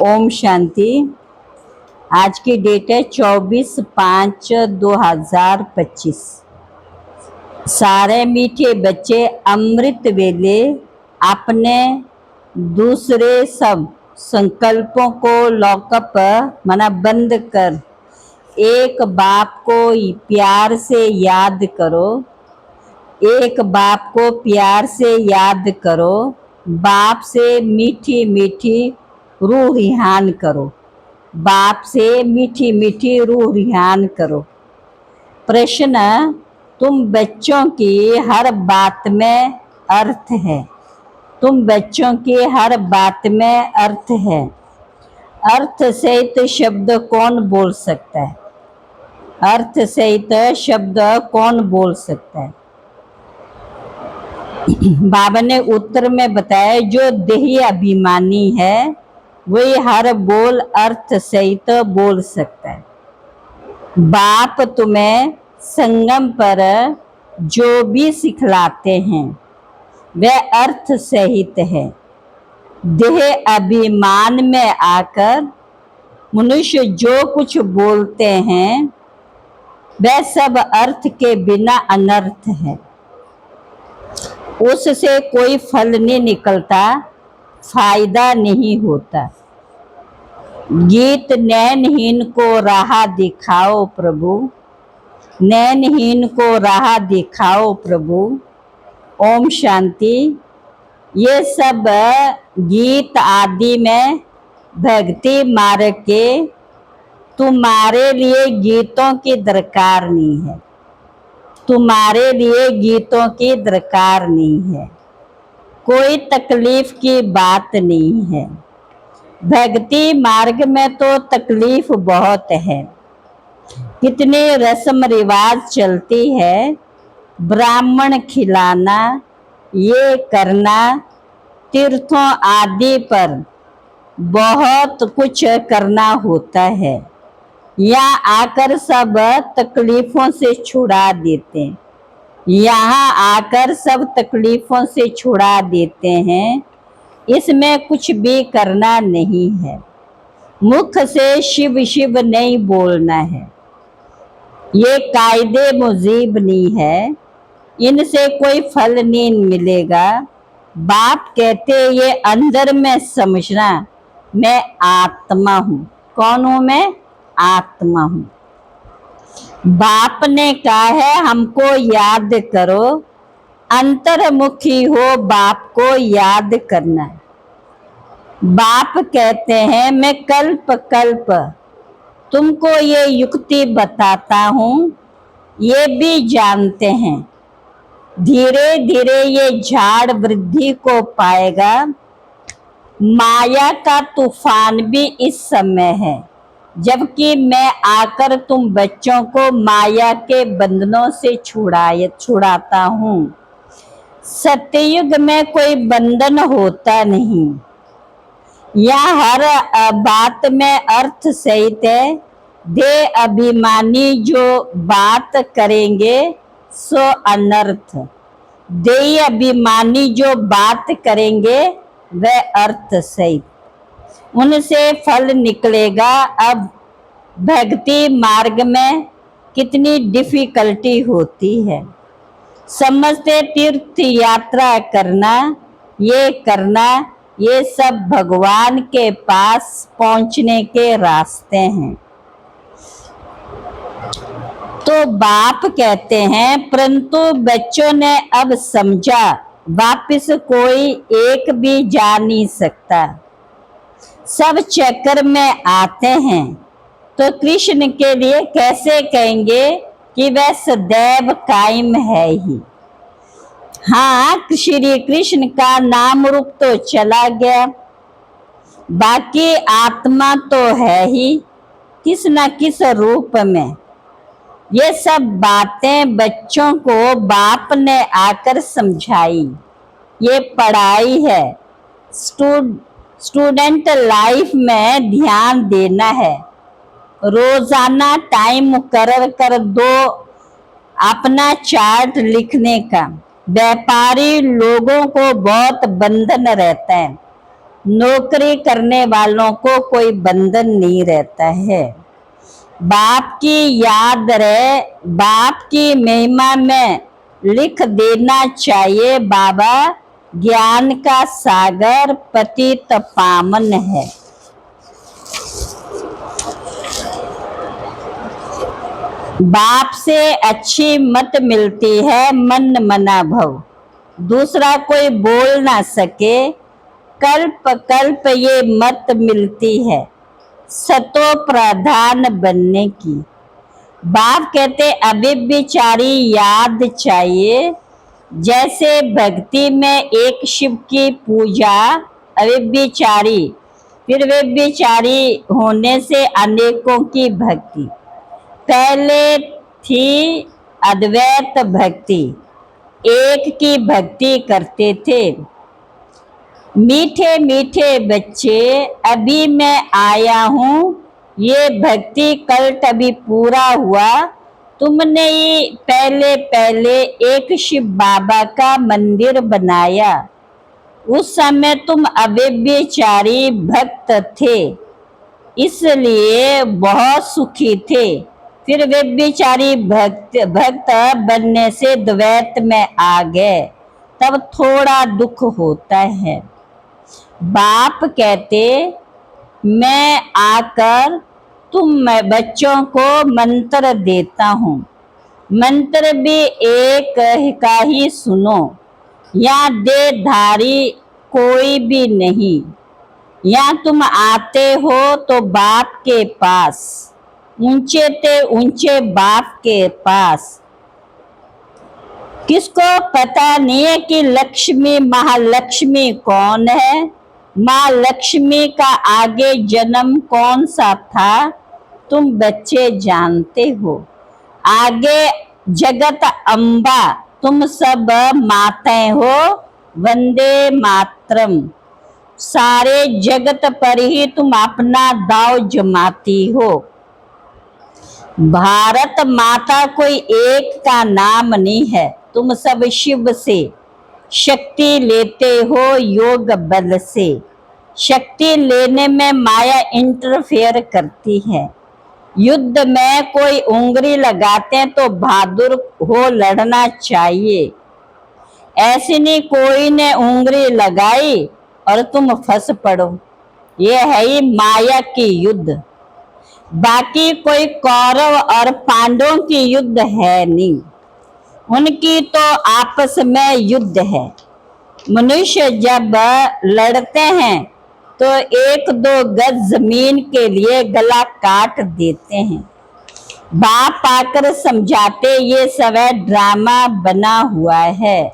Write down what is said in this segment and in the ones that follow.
ओम शांति। आज की डेट है 24/5/2025। सारे मीठे बच्चे अमृत वेले अपने दूसरे सब संकल्पों को लॉकअप मना बंद कर एक बाप को प्यार से याद करो। एक बाप को प्यार से याद करो। बाप से मीठी मीठी रूह रिहान करो। बाप से मीठी मीठी रूह रिहान करो। प्रश्न, तुम बच्चों की हर बात में अर्थ है। तुम बच्चों की हर बात में अर्थ है। अर्थ सहित शब्द कौन बोल सकता है? अर्थ सहित शब्द कौन बोल सकता है? बाबा ने उत्तर में बताया, जो देही अभिमानी है वही हर बोल अर्थ सहित बोल सकता है। बाप तुम्हें संगम पर जो भी सिखलाते हैं वह अर्थ सहित है। देह अभिमान में आकर मनुष्य जो कुछ बोलते हैं वह सब अर्थ के बिना अनर्थ है। उससे कोई फल नहीं निकलता, फायदा नहीं होता। गीत नैनहीन को राह दिखाओ प्रभु, नैनहीन को राह दिखाओ प्रभु। ओम शांति। ये सब गीत आदि में भक्ति मार्ग के तुम्हारे लिए गीतों की दरकार नहीं है। तुम्हारे लिए गीतों की दरकार नहीं है। कोई तकलीफ की बात नहीं है। भक्ति मार्ग में तो तकलीफ बहुत है। कितनी रस्म रिवाज चलती है। ब्राह्मण खिलाना, ये करना, तीर्थों आदि पर बहुत कुछ करना होता है। यहाँ आकर सब तकलीफों से छुड़ा देते हैं। यहाँ आकर सब तकलीफों से छुड़ा देते हैं। इसमें कुछ भी करना नहीं है। मुख से शिव शिव नहीं बोलना है। ये कायदे मुजीब नहीं है। इनसे कोई फल नहीं मिलेगा। बाप कहते ये अंदर में समझना, मैं आत्मा हूँ। कौन हूँ मैं? आत्मा हूँ। बाप ने कहा है हमको याद करो। अंतर्मुखी हो बाप को याद करना। बाप कहते हैं मैं कल्प कल्प तुमको ये युक्ति बताता हूँ, ये भी जानते हैं। धीरे धीरे ये झाड़ वृद्धि को पाएगा। माया का तूफान भी इस समय है, जबकि मैं आकर तुम बच्चों को माया के बंधनों से छुड़ाता हूँ। सत्ययुग में कोई बंधन होता नहीं। यह हर बात में अर्थ सहित है। देह अभिमानी जो बात करेंगे सो अनर्थ। देह अभिमानी जो बात करेंगे वह अर्थ सहित। उनसे फल निकलेगा। अब भक्ति मार्ग में कितनी डिफिकल्टी होती है। समझते तीर्थ यात्रा करना, ये सब भगवान के पास पहुंचने के रास्ते हैं। तो बाप कहते हैं परंतु बच्चों ने अब समझा, वापिस कोई एक भी जा नहीं सकता। सब चक्कर में आते हैं तो कृष्ण के लिए कैसे कहेंगे कि वह सदैव कायम है ही। हाँ, श्री कृष्ण का नाम रूप तो चला गया, बाकी आत्मा तो है ही किस न किस रूप में। ये सब बातें बच्चों को बाप ने आकर समझाई। ये पढ़ाई है। स्टूडेंट लाइफ में ध्यान देना है। रोजाना टाइम मुकर्रर कर दो अपना चार्ट लिखने का। व्यापारी लोगों को बहुत बंधन रहता है। नौकरी करने वालों को कोई बंधन नहीं रहता है। बाप की याद रहे, बाप की महिमा में लिख देना चाहिए, बाबा ज्ञान का सागर पतित पावन है। बाप से अच्छी मत मिलती है मन मना भव, दूसरा कोई बोल ना सके, कल्प कल्प ये मत मिलती है सतो प्रधान बनने की। बाप कहते अव्यभिचारी याद चाहिए, जैसे भक्ति में एक शिव की पूजा अव्यभिचारी, फिर व्यभिचारी होने से अनेकों की भक्ति। पहले थी अद्वैत भक्ति, एक की भक्ति करते थे। मीठे मीठे बच्चे अभी मैं आया हूँ, ये भक्ति कल्ट अभी पूरा हुआ। तुमने ही पहले पहले एक शिव बाबा का मंदिर बनाया, उस समय तुम अव्यभिचारी भक्त थे, इसलिए बहुत सुखी थे। फिर व्यभिचारी भक्त बनने से द्वैत में आ गए, तब थोड़ा दुख होता है। बाप कहते मैं आकर तुम बच्चों को मंत्र देता हूँ, मंत्र भी एक का ही सुनो, या देहधारी कोई भी नहीं। या तुम आते हो तो बाप के पास, ऊंचे ते ऊंचे बाप के पास। किसको पता नहीं है कि लक्ष्मी महालक्ष्मी कौन है, माँ लक्ष्मी का आगे जन्म कौन सा था, तुम बच्चे जानते हो। आगे जगत अम्बा, तुम सब माताएं हो, वंदे मातरम। सारे जगत पर ही तुम अपना दाव जमाती हो। भारत माता कोई एक का नाम नहीं है, तुम सब शिव से शक्ति लेते हो, योग बल से। शक्ति लेने में माया इंटरफेयर करती है। युद्ध में कोई उंगली लगाते हैं तो बहादुर हो लड़ना चाहिए, ऐसे नहीं कोई ने उंगली लगाई और तुम फंस पड़ो। ये है ही माया की युद्ध, बाकी कोई कौरव और पांडवों की युद्ध है नहीं, उनकी तो आपस में युद्ध है। मनुष्य जब लड़ते हैं तो एक दो गज जमीन के लिए गला काट देते हैं। बाप आकर समझाते ये सब ड्रामा बना हुआ है।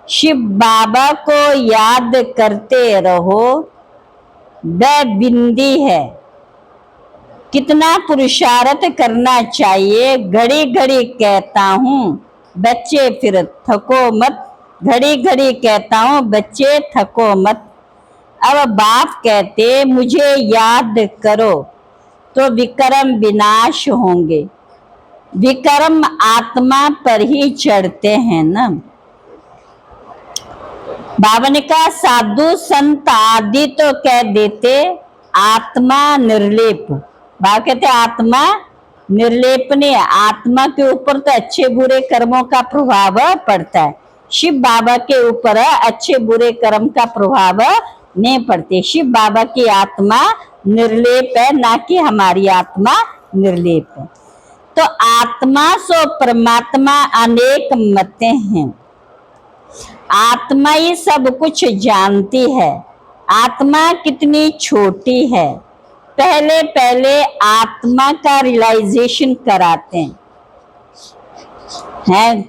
शिव बाबा को याद करते रहो, वह बिंदी है। कितना पुरुषार्थ करना चाहिए, घड़ी घड़ी कहता हूँ बच्चे फिर थको मत, घड़ी घड़ी कहता हूँ बच्चे थको मत। अब बाप कहते मुझे याद करो तो विक्रम विनाश होंगे। विक्रम आत्मा पर ही चढ़ते हैं ना। बाबा ने कहा साधु संत आदि तो कह देते आत्मा निर्लेप। बाबा कहते आत्मा निर्लेप नहीं है, आत्मा के ऊपर तो अच्छे बुरे कर्मों का प्रभाव पड़ता है। शिव बाबा के ऊपर अच्छे बुरे कर्म का प्रभाव नहीं पड़ते। शिव बाबा की आत्मा निर्लेप है, ना कि हमारी आत्मा निर्लेप है। तो आत्मा सो परमात्मा अनेक मतें हैं। आत्मा ही सब कुछ जानती है। आत्मा कितनी छोटी है, पहले पहले आत्मा का रियलाइजेशन कराते हैं,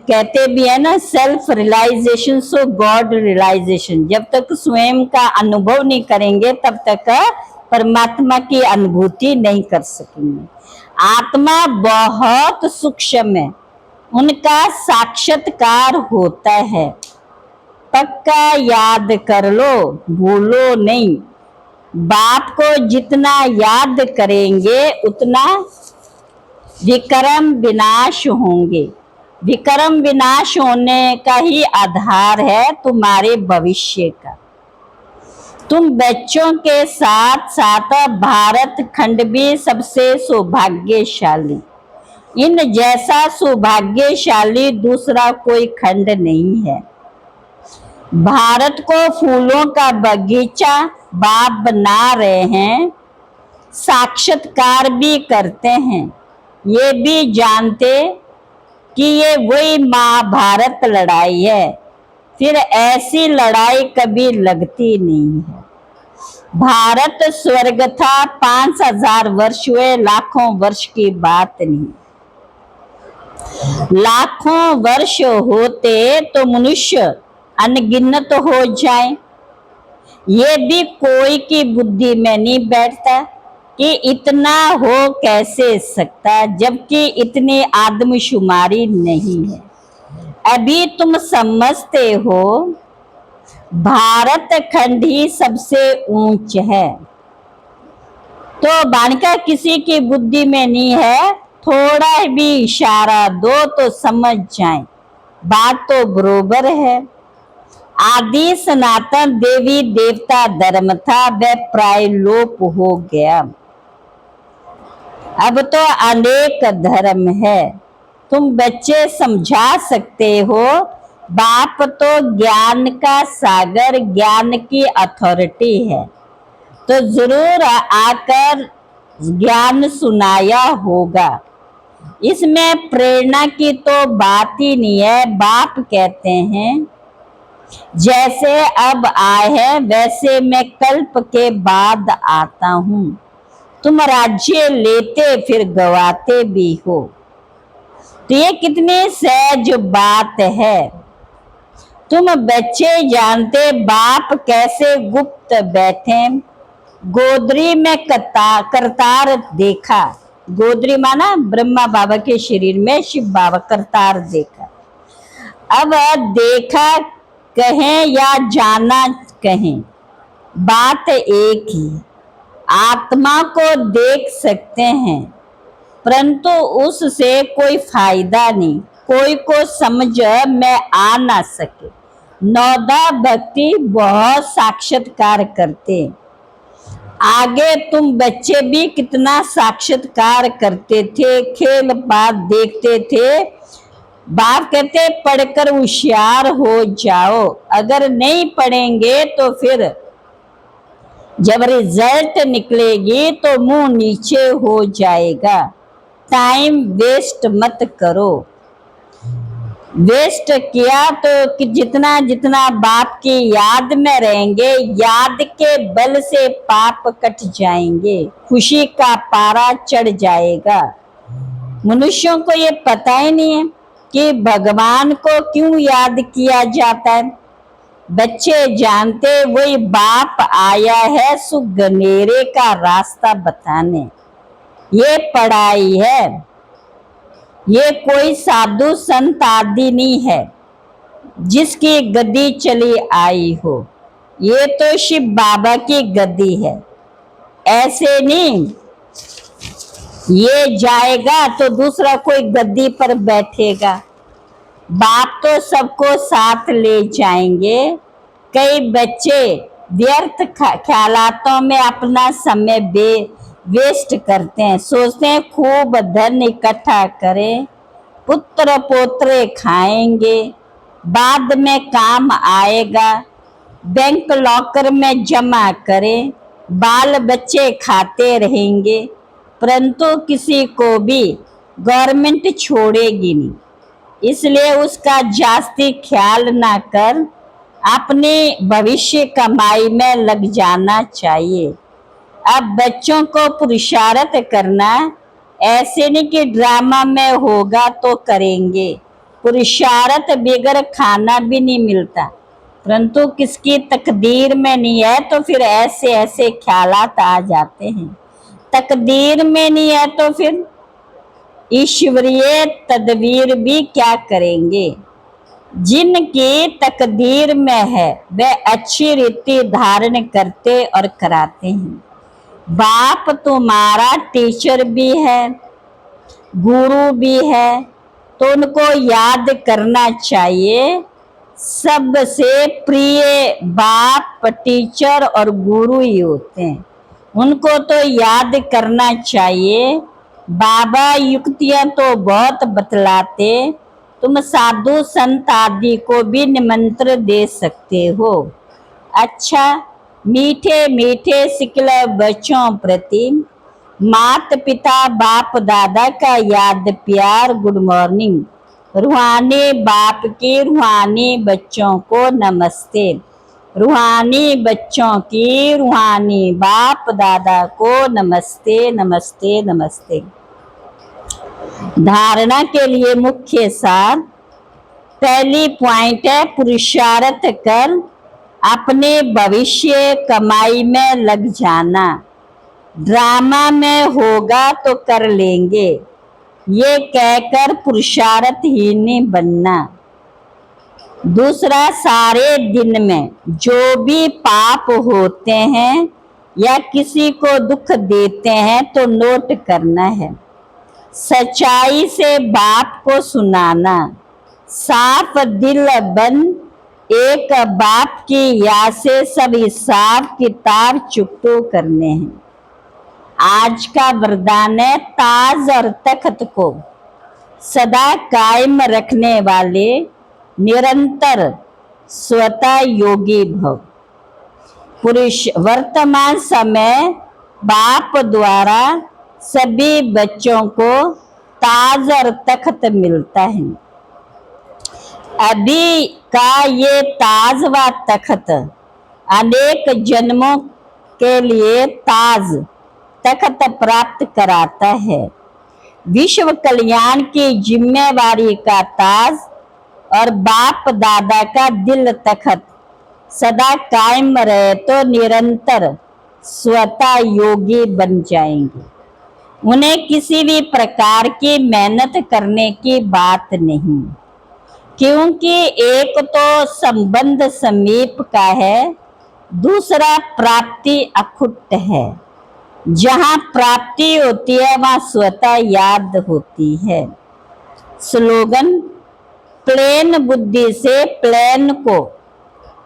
कहते भी है ना सेल्फ रियलाइजेशन सो गॉड रियलाइजेशन। जब तक स्वयं का अनुभव नहीं करेंगे तब तक परमात्मा की अनुभूति नहीं कर सकेंगे। आत्मा बहुत सूक्ष्म है, उनका साक्षात्कार होता है। पक्का याद कर लो, भूलो नहीं। बाप को जितना याद करेंगे उतना विक्रम विनाश होंगे। विक्रम विनाश होने का ही आधार है तुम्हारे भविष्य का। तुम बच्चों के साथ साथ भारत खंड भी सबसे सौभाग्यशाली, इन जैसा सौभाग्यशाली दूसरा कोई खंड नहीं है। भारत को फूलों का बगीचा बाप बना रहे हैं, साक्षात्कार भी करते हैं, ये भी जानते कि ये वही महाभारत लड़ाई है, फिर ऐसी लड़ाई कभी लगती नहीं है। भारत स्वर्ग था, 5000 वर्ष हुए, लाखों वर्ष की बात नहीं। लाखों वर्ष होते तो मनुष्य अनगिनत हो जाए। ये भी कोई की बुद्धि में नहीं बैठता कि इतना हो कैसे सकता, जबकि इतनी आदमशुमारी नहीं है। अभी तुम समझते हो भारत खंड ही सबसे ऊंच है, तो बालिका किसी की बुद्धि में नहीं है। थोड़ा भी इशारा दो तो समझ जाए, बात तो बरोबर है। आदि सनातन देवी देवता धर्म था, वह प्राय लोप हो गया। अब तो अनेक धर्म है। तुम बच्चे समझा सकते हो, बाप तो ज्ञान का सागर, ज्ञान की अथॉरिटी है, तो जरूर आकर ज्ञान सुनाया होगा। इसमें प्रेरणा की तो बात ही नहीं है। बाप कहते हैं जैसे अब आए हैं वैसे मैं कल्प के बाद आता हूँ। तुम राज्य लेते फिर गवाते भी हो, तो ये कितनी सहज बात है। तुम बच्चे जानते बाप कैसे गुप्त बैठे, गोदरी में करतार देखा। गोदरी माना ब्रह्मा बाबा के शरीर में शिव बाबा करतार देखा। अब देखा कहें या जाना कहें, बात एक ही। आत्मा को देख सकते हैं, परंतु उससे कोई फायदा नहीं, कोई को समझ में आ ना सके। नौदा भक्ति बहुत साक्षात्कार करते। आगे तुम बच्चे भी कितना साक्षात्कार करते थे, खेल बात देखते थे। बाप कहते पढ़कर होशियार हो जाओ, अगर नहीं पढ़ेंगे तो फिर जब रिजल्ट निकलेगी तो मुंह नीचे हो जाएगा। टाइम वेस्ट मत करो। वेस्ट किया तो कि जितना जितना बाप की याद में रहेंगे, याद के बल से पाप कट जाएंगे, खुशी का पारा चढ़ जाएगा। मनुष्यों को ये पता ही नहीं है कि भगवान को क्यों याद किया जाता है। बच्चे जानते वही बाप आया है सुगनेरे का रास्ता बताने। ये पढ़ाई है, ये कोई साधु संत आदि नहीं है जिसकी गद्दी चली आई हो। ये तो शिव बाबा की गद्दी है। ऐसे नहीं ये जाएगा तो दूसरा कोई गद्दी पर बैठेगा। बाप तो सबको साथ ले जाएंगे। कई बच्चे व्यर्थ ख्यालातों में अपना समय वेस्ट करते हैं, सोचते हैं खूब धन इकट्ठा करें, पुत्र पोत्रे खाएंगे, बाद में काम आएगा, बैंक लॉकर में जमा करें, बाल बच्चे खाते रहेंगे, परंतु किसी को भी गवर्नमेंट छोड़ेगी नहीं। इसलिए उसका जास्ती ख्याल ना कर अपनी भविष्य कमाई में लग जाना चाहिए। अब बच्चों को पुरुषार्थ करना ऐसे नहीं कि ड्रामा में होगा तो करेंगे। पुरुषार्थ बगैर खाना भी नहीं मिलता, परंतु किसकी तकदीर में नहीं है तो फिर ऐसे ऐसे ख्यालात आ जाते हैं। तकदीर में नहीं है तो फिर ईश्वरीय तदबीर भी क्या करेंगे। जिनकी तकदीर में है वे अच्छी रीति धारण करते और कराते हैं। बाप तुम्हारा टीचर भी है, गुरु भी है, तो उनको याद करना चाहिए। सबसे प्रिय बाप, टीचर और गुरु ही होते हैं। उनको तो याद करना चाहिए। बाबा युक्तियां तो बहुत बतलाते, तुम साधु संत आदि को भी निमंत्रण दे सकते हो। अच्छा, मीठे मीठे सिकले बच्चों प्रति माता पिता बाप दादा का याद प्यार गुड मॉर्निंग। रूहानी बाप की रूहानी बच्चों को नमस्ते। रूहानी बच्चों की रूहानी बाप दादा को नमस्ते नमस्ते नमस्ते। धारणा के लिए मुख्य सार, पहली पॉइंट है पुरुषार्थ कर अपने भविष्य कमाई में लग जाना। ड्रामा में होगा तो कर लेंगे, ये कहकर पुरुषार्थ ही नहीं बनना। दूसरा, सारे दिन में जो भी पाप होते हैं या किसी को दुख देते हैं तो नोट करना है। सच्चाई से बाप को सुनाना। साफ दिल बन एक बाप की याद से सब हिसाब किताब चुकतो करने हैं। आज का वरदान है, ताज और तख्त को सदा कायम रखने वाले निरंतर स्वतः योगी भव। पुरुष वर्तमान समय बाप द्वारा सभी बच्चों को ताज और तख्त मिलता है। अभी का ये ताज व तख्त अनेक जन्मों के लिए ताज तख्त प्राप्त कराता है। विश्व कल्याण की जिम्मेवारी का ताज और बाप दादा का दिल तख्त सदा कायम रहे तो निरंतर स्वतः योगी बन जाएंगे। उन्हें किसी भी प्रकार की मेहनत करने की बात नहीं, क्योंकि एक तो संबंध समीप का है, दूसरा प्राप्ति अखुट है। जहाँ प्राप्ति होती है वहाँ स्वतः याद होती है। स्लोगन, प्लेन बुद्धि से प्लेन को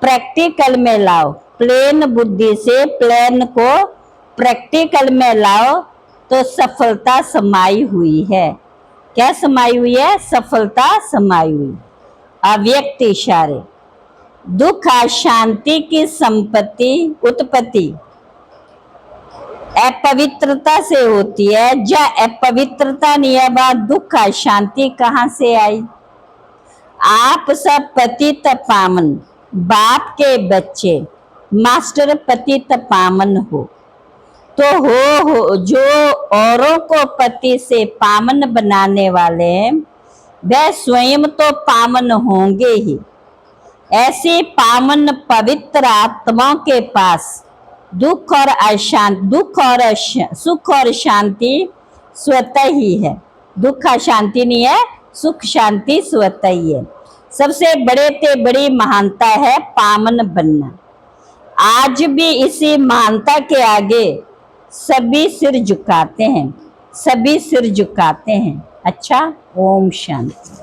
प्रैक्टिकल में लाओ। प्लेन बुद्धि से प्लेन को प्रैक्टिकल में लाओ तो सफलता समाई हुई है। क्या समाई हुई है? सफलता समाई हुई। अव्यक्त इशारे, दुख अशांति की संपत्ति उत्पत्ति अपवित्रता से होती है। जहाँ अपवित्रता नहीं है वहाँ दुख अशांति कहाँ से आई? आप सब पतित पावन बाप के बच्चे मास्टर पतित पावन हो तो हो जो औरों को पति से पावन बनाने वाले हैं वह स्वयं तो पावन होंगे ही। ऐसी पावन पवित्र आत्माओं के पास दुख और सुख और शांति स्वतः ही है। दुख अशांति नहीं है, सुख शांति स्वतः ही है। सबसे बड़े ते बड़ी महानता है पावन बनना। आज भी इसी महानता के आगे सभी सिर झुकाते हैं, सभी सिर झुकाते हैं। अच्छा, ओम शांति।